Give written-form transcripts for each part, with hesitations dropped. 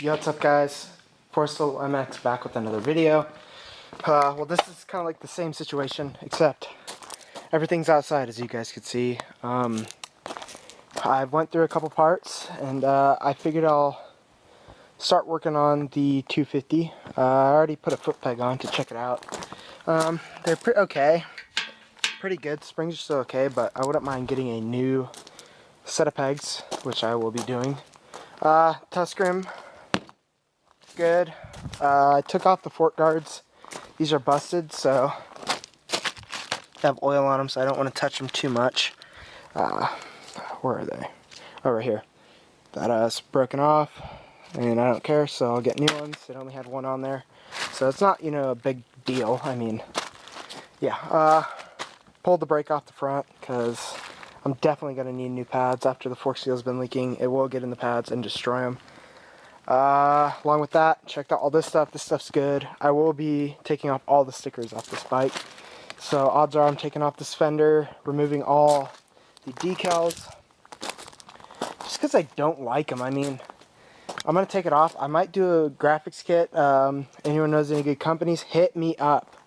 Yo, what's up guys? Forceful MX back with another video. Well, this is kind of like the same situation, except everything's outside, as you guys could see. I went through a couple parts, and I figured I'll start working on the 250. I already put a foot peg on to check it out. They're okay, pretty good. Springs are still okay, but I wouldn't mind getting a new set of pegs, which I will be doing. Tusk rim, good. I took off the fork guards. These are busted, so they have oil on them, so I don't want to touch them too much. Where are they? Oh, right here. That's broken off, and I don't care, so I'll get new ones. It only had one on there, so it's not, a big deal. I mean, yeah. Pulled the brake off the front because I'm definitely going to need new pads after the fork seal's been leaking. It will get in the pads and destroy them. Along with that, checked out all this stuff. This stuff's good. I will be taking off all the stickers off this bike. So odds are I'm taking off this fender, removing all the decals. Just because I don't like them. I mean, I'm going to take it off. I might do a graphics kit. Anyone knows any good companies, hit me up.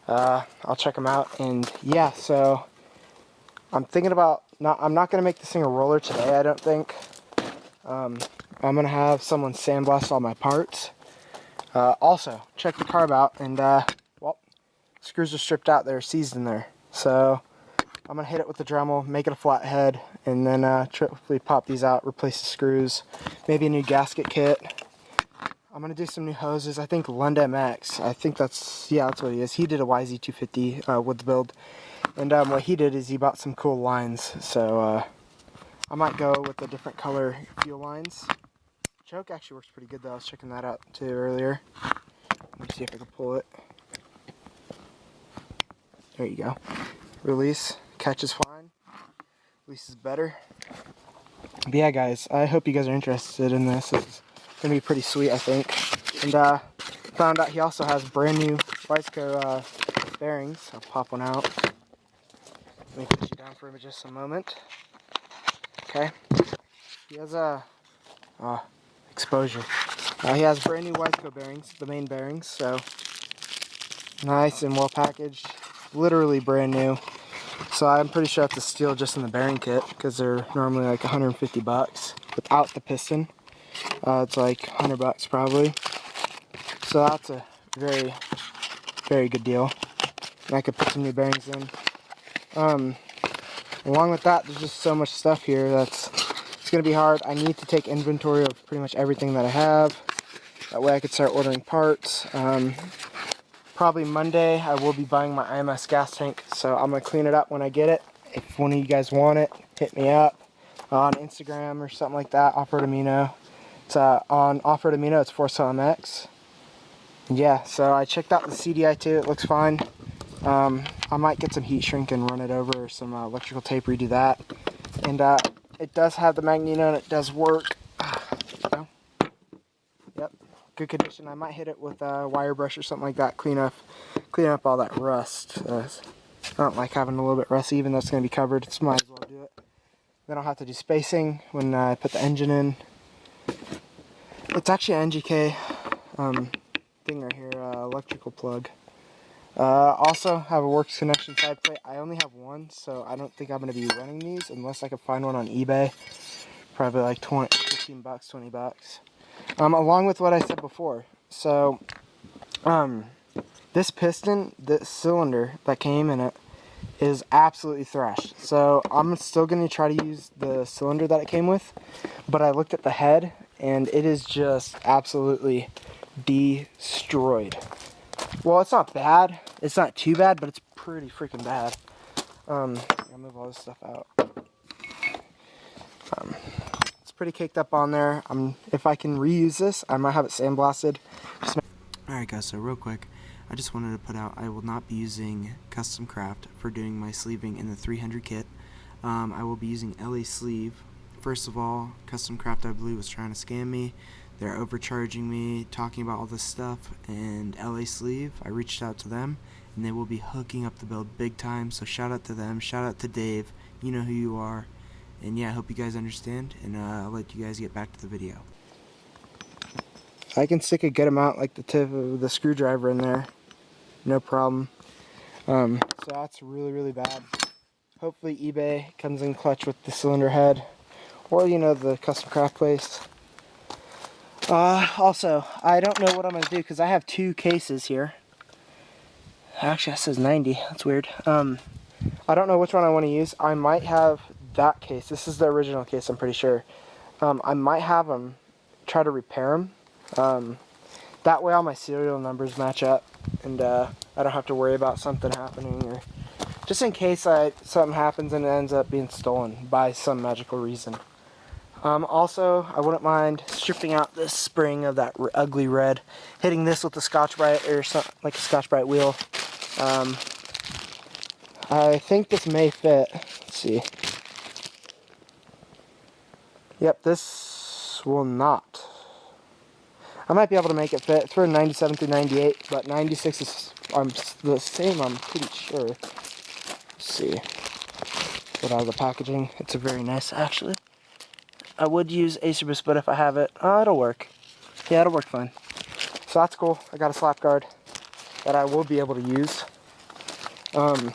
I'll check them out. And yeah, so I'm thinking about, I'm not going to make this thing a roller today, I don't think. I'm going to have someone sandblast all my parts. Also, check the carb out, and well, screws are stripped out. They're seized in there. So I'm going to hit it with the Dremel, make it a flat head, and then hopefully pop these out, replace the screws, maybe a new gasket kit. I'm going to do some new hoses. I think Lund MX, I think that's what he is. He did a YZ250 woods build. And what he did is he bought some cool lines. So I might go with the different color fuel lines. Choke actually works pretty good though. I was checking that out too earlier. Let me see if I can pull it. There you go. Release. Catch is fine. Release is better. But yeah guys, I hope you guys are interested in this. It's going to be pretty sweet, I think. And found out he also has brand new Wiseco bearings. I'll pop one out. Let me put you down for just a moment. Okay. He has a exposure. He has brand new Wiseco bearings, the main bearings, so nice and well packaged. Literally brand new. So I'm pretty sure that's a steal just in the bearing kit because they're normally like 150 bucks without the piston. It's like 100 bucks probably. So that's a very, very good deal. And I could put some new bearings in. Along with that, there's just so much stuff here it's going to be hard. I need to take inventory of pretty much everything that I have. That way I could start ordering parts. Probably Monday I will be buying my IMS gas tank, so I'm going to clean it up when I get it. If one of you guys want it, hit me up on Instagram or something like that, Off-Road Amino. It's on Off-Road Amino, it's Forceful MX. Yeah, so I checked out the CDI too, it looks fine. I might get some heat shrink and run it over, or some electrical tape, redo that. And it does have the magneto and it does work. Yep, good condition. I might hit it with a wire brush or something like that, clean up all that rust. I don't like having a little bit rusty, even though it's going to be covered, so might as well do it. Then I'll have to do spacing when I put the engine in. It's actually an NGK thing right here, electrical plug. Also have a works connection side plate. I only have one, so I don't think I'm going to be running these unless I can find one on eBay. Probably like 15 bucks, 20 bucks. Along with what I said before. So, this piston, this cylinder that came in it is absolutely thrashed. So I'm still going to try to use the cylinder that it came with, but I looked at the head and it is just absolutely destroyed. Well, it's not bad. It's not too bad, but it's pretty freaking bad. I'll move all this stuff out. It's pretty caked up on there. If I can reuse this, I might have it sandblasted. Alright guys, so real quick, I just wanted to put out, I will not be using Custom Craft for doing my sleeving in the 300 kit. I will be using LA Sleeve. First of all, Custom Craft, I believe, was trying to scam me. They're overcharging me, talking about all this stuff, and LA Sleeve, I reached out to them, and they will be hooking up the build big time, so shout out to them, shout out to Dave, you know who you are, and yeah, I hope you guys understand, and I'll let you guys get back to the video. I can stick a good amount, like the tip of the screwdriver in there, no problem. So that's really, really bad. Hopefully eBay comes in clutch with the cylinder head, or you know, the custom craft place. Also, I don't know what I'm going to do because I have two cases here. Actually, that says 90. That's weird. I don't know which one I want to use. I might have that case. This is the original case, I'm pretty sure. I might have them try to repair them. That way all my serial numbers match up, and I don't have to worry about something happening, or just in case something happens and it ends up being stolen by some magical reason. Also, I wouldn't mind stripping out this spring of that ugly red, hitting this with a Scotch-Brite or something like a Scotch-Brite wheel. I think this may fit. Let's see. Yep, this will not. I might be able to make it fit. It's for 97 through 98, but 96 is the same, I'm pretty sure. Let's see. Get out of the packaging. It's a very nice, actually. I would use Acerbus, but if I have it, it'll work. Yeah, it'll work fine. So that's cool. I got a slap guard that I will be able to use. But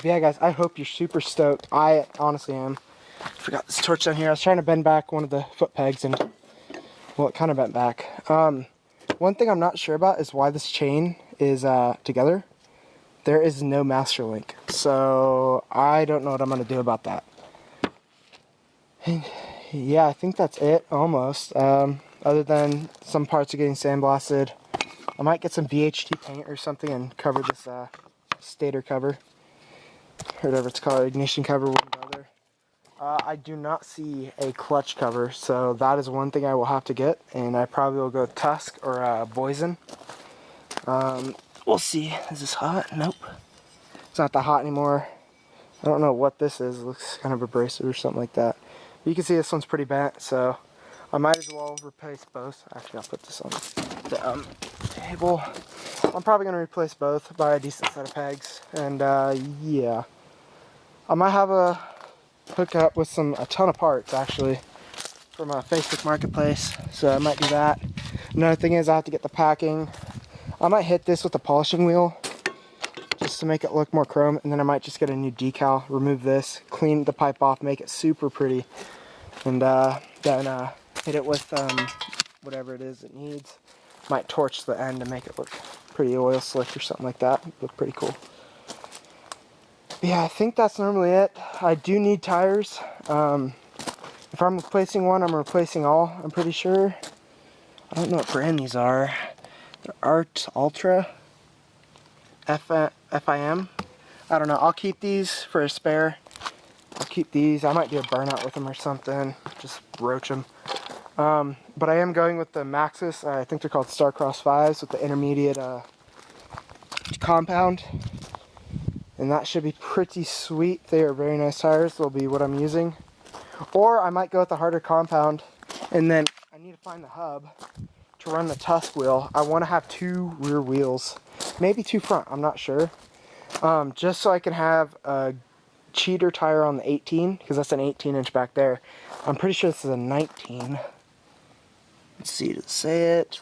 yeah, guys, I hope you're super stoked. I honestly am. Forgot this torch down here. I was trying to bend back one of the foot pegs, and well, it kind of bent back. One thing I'm not sure about is why this chain is together. There is no master link, so I don't know what I'm going to do about that. And yeah, I think that's it, almost. Other than some parts are getting sandblasted. I might get some VHT paint or something and cover this stator cover, or whatever it's called, ignition cover wouldn't go there. I do not see a clutch cover, so that is one thing I will have to get, and I probably will go Tusk or Boysen. We'll see. Is this hot? Nope. It's not that hot anymore. I don't know what this is. It looks kind of abrasive or something like that. You can see this one's pretty bent, so I might as well replace both. Actually, I'll put this on the table. I'm probably going to replace both, buy a decent set of pegs, and yeah. I might have a hookup with a ton of parts, actually, from a Facebook Marketplace, so I might do that. Another thing is I have to get the packing. I might hit this with a polishing wheel, just to make it look more chrome, and then I might just get a new decal, remove this, clean the pipe off, make it super pretty, and then hit it with whatever it is it needs. Might torch the end to make it look pretty oil slick or something like that. Look pretty cool. But yeah, I think that's normally it. I do need tires. If I'm replacing one, I'm replacing all, I'm pretty sure. I don't know what brand these are. They're Art Ultra. FIM. I don't know. I'll keep these for a spare. I'll keep these. I might do a burnout with them or something. Just roach them. But I am going with the Maxxis. I think they're called Starcross 5s with the intermediate compound. And that should be pretty sweet. They are very nice tires. They'll be what I'm using. Or I might go with the harder compound. And then I need to find the hub to run the Tusk wheel. I want to have 2 rear wheels. Maybe 2 front, I'm not sure. Just so I can have a cheater tire on the 18, because that's an 18-inch back there. I'm pretty sure this is a 19. Let's see, does it say it?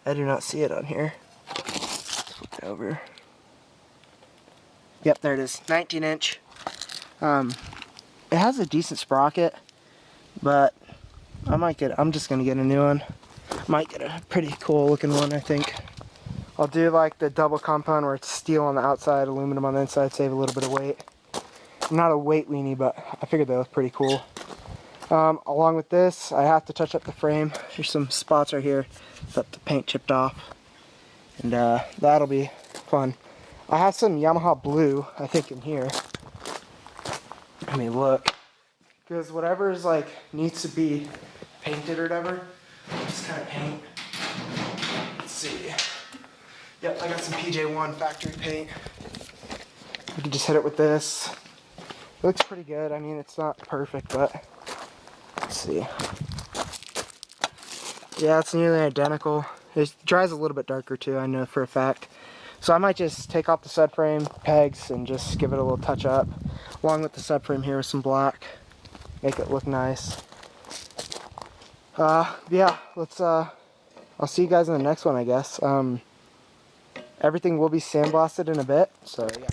I do not see it on here. Let's flip it over. Yep, there it is, 19-inch. It has a decent sprocket, but I'm just gonna get a new one. Might get a pretty cool looking one, I think. I'll do like the double compound where it's steel on the outside, aluminum on the inside, save a little bit of weight. I'm not a weight weenie, but I figured they look pretty cool. Along with this, I have to touch up the frame. There's some spots right here that the paint chipped off. And that'll be fun. I have some Yamaha blue, I think, in here. Let me look. Because whatever's like needs to be painted or whatever, just kind of paint. Let's see. Yep, I got some PJ1 factory paint. We can just hit it with this. It looks pretty good. I mean, it's not perfect, but let's see. Yeah, it's nearly identical. It dries a little bit darker too, I know for a fact. So I might just take off the subframe pegs and just give it a little touch up, along with the subframe here with some black. Make it look nice. Yeah, I'll see you guys in the next one, I guess. Everything will be sandblasted in a bit, so yeah.